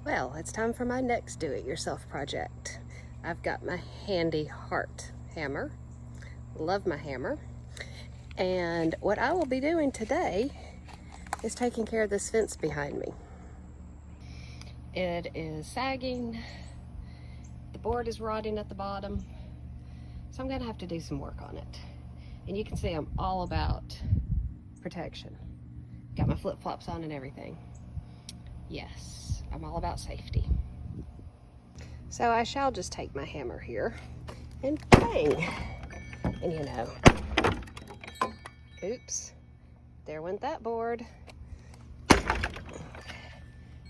Well, it's time for my next do-it-yourself project. I've got my handy HART hammer. Love my hammer. And what I will be doing today is taking care of this fence behind me. It is sagging. The board is rotting at the bottom. So I'm gonna have to do some work on it. And you can see I'm all about protection. Got my flip-flops on and everything. Yes, I'm all about safety. So I shall just take my hammer here and bang. And you know, oops, there went that board.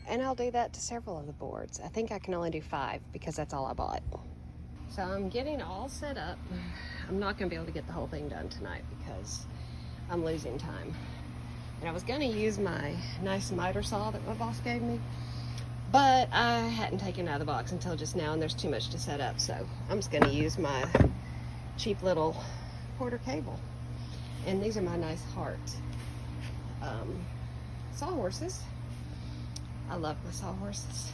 And I'll do that to several of the boards. I think I can only do 5 because that's all I bought. So I'm getting all set up. I'm not gonna be able to get the whole thing done tonight because I'm losing time. And I was gonna use my nice miter saw that my boss gave me, but I hadn't taken it out of the box until just now and there's too much to set up. So I'm just gonna use my cheap little quarter cable. And these are my nice HART sawhorses. I love my sawhorses.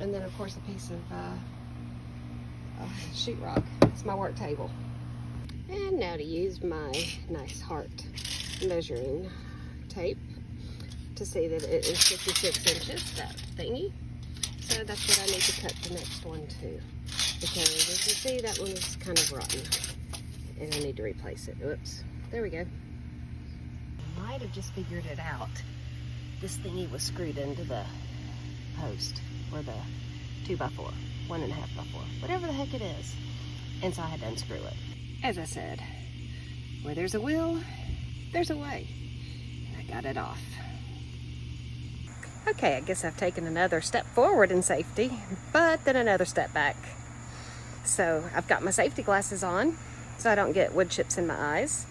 And then of course a piece of sheetrock. It's my work table. And now to use my nice HART measuring tape to see that it is 56 inches, that thingy. So that's what I need to cut the next one to. Because as you see, that one is kind of rotten. And I need to replace it. Whoops. There we go. I might have just figured it out. This thingy was screwed into the post, or the 2x4, 1.5x4, whatever the heck it is. And so I had to unscrew it. As I said, where there's a will, there's a way. And I got it off. Okay, I guess I've taken another step forward in safety, but then another step back. So I've got my safety glasses on so I don't get wood chips in my eyes.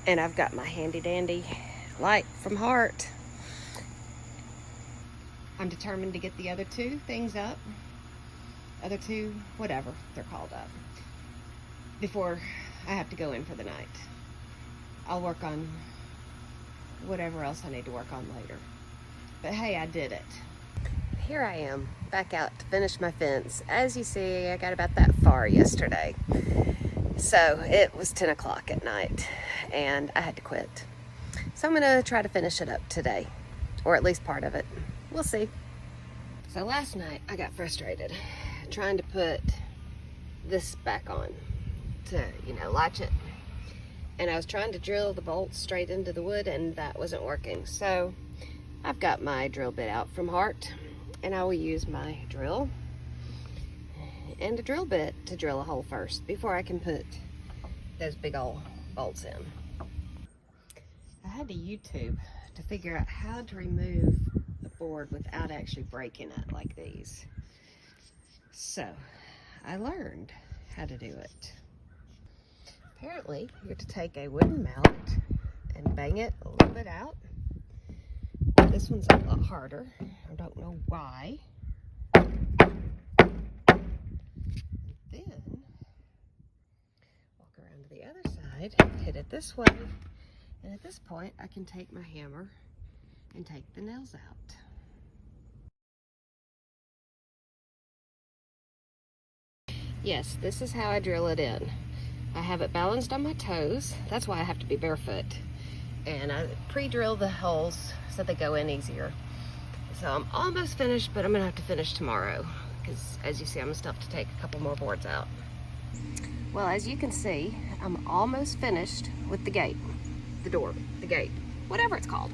And I've got my handy dandy light from HART. I'm determined to get the other 2 things up. Other 2, whatever they're called up, before I have to go in for the night. I'll work on whatever else I need to work on later. But hey, I did it. Here I am, back out to finish my fence. As you see, I got about that far yesterday. So it was 10 o'clock at night and I had to quit. So I'm gonna try to finish it up today, or at least part of it. We'll see. So last night I got frustrated trying to put this back on to, you know, latch it. And I was trying to drill the bolts straight into the wood and that wasn't working. So I've got my drill bit out from HART and I will use my drill and a drill bit to drill a hole first before I can put those big old bolts in. I had to YouTube to figure out how to remove the board without actually breaking it like these. So I learned how to do it. Apparently, you're to take a wooden mallet and bang it a little bit out. This one's a lot harder. I don't know why. Then walk around to the other side, hit it this way, and at this point I can take my hammer and take the nails out. Yes, this is how I drill it in. I have it balanced on my toes. That's why I have to be barefoot. And I pre-drill the holes so they go in easier. So I'm almost finished, but I'm gonna have to finish tomorrow because as you see, I'm gonna still have to take a couple more boards out. Well, as you can see, I'm almost finished with the gate, the door, the gate, whatever it's called.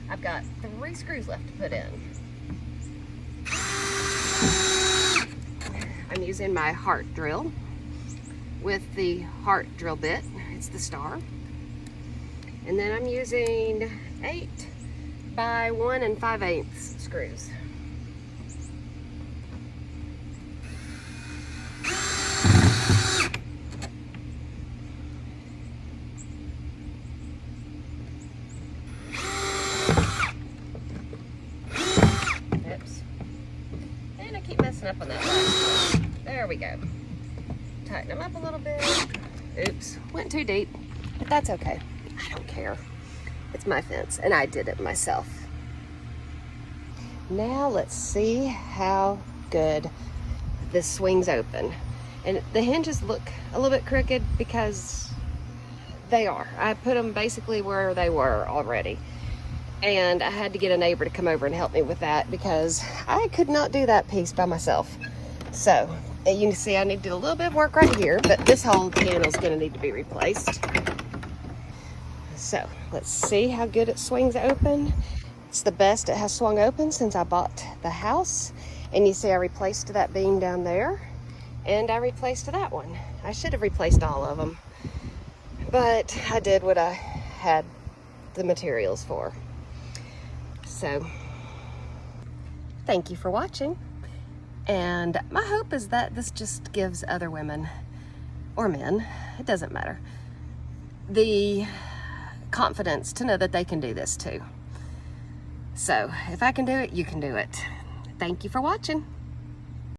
I've got 3 screws left to put in. I'm using my HART drill with the HART drill bit. It's the star. And then I'm using 8 by 1 5/8 screws. Oops. And I keep messing up on that last one. There we go. Tighten them up a little bit. Oops, went too deep, but that's okay. I don't care. It's my fence, and I did it myself. Now let's see how good this swings open. And the hinges look a little bit crooked because they are. I put them basically where they were already. And I had to get a neighbor to come over and help me with that because I could not do that piece by myself. So you can see I need to do a little bit of work right here, but this whole panel is going to need to be replaced. So let's see how good it swings open. It's the best it has swung open since I bought the house. And you see I replaced that beam down there, and I replaced that one. I should have replaced all of them, but I did what I had the materials for. So thank you for watching, and my hope is that this just gives other women or men, it doesn't matter, the confidence to know that they can do this too. So if I can do it, you can do it. Thank you for watching.